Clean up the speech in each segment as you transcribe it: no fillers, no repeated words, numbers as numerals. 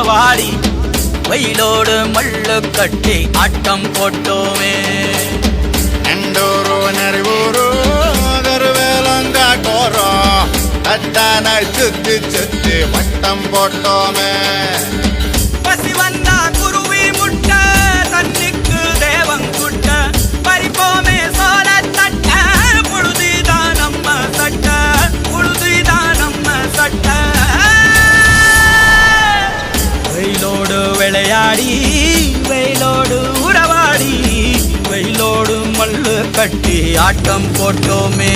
உறவாடி வெயிலோடு மல்லு கட்டி ஆட்டம் போட்டோமே. எண்டூரு நெறிவூரு கருவேலங்காட்டோரோ அத்தான சுத்தி சுத்தி வட்டம் போட்டோமே. பசி வந்தா குருவி முட்ட தண்ணிக்கு தேவங்குட்ட பறிப்போமே சோழ தட்ட புழுதிதான் நம்ம சட்ட புழுதிதான் நம்ம சட்ட. வெயிலோடு விளையாடி வெயிலோடு உறவாடி வெயிலோடு மல்லு கட்டி ஆட்டம் போட்டோமே.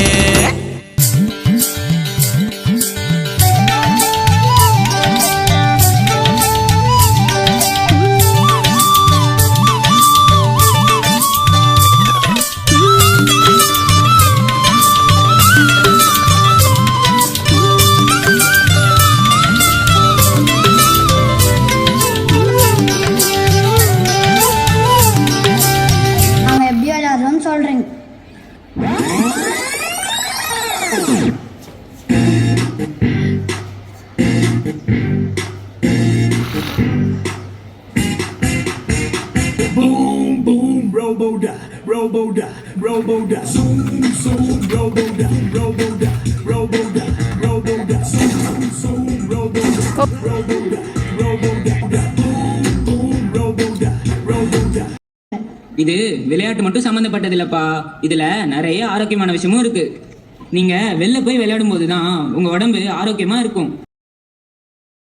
சொல்றேங்க. Boom boom robo-da, robo-da, robo-da, zoom zoom robo-da, robo-da, robo-da, robo-da, zoom zoom robo-da, robo-da, robo-da, boom boom robo-da, robo-da. இது விளையாட்டு மட்டும் சம்மந்தப்பட்டது இல்லப்பா, இதுல நிறைய ஆரோக்கியமான விஷயமும் இருக்கு. நீங்க வெளில போய் விளையாடும் போதுதான் உங்க உடம்பு ஆரோக்கியமா இருக்கும்.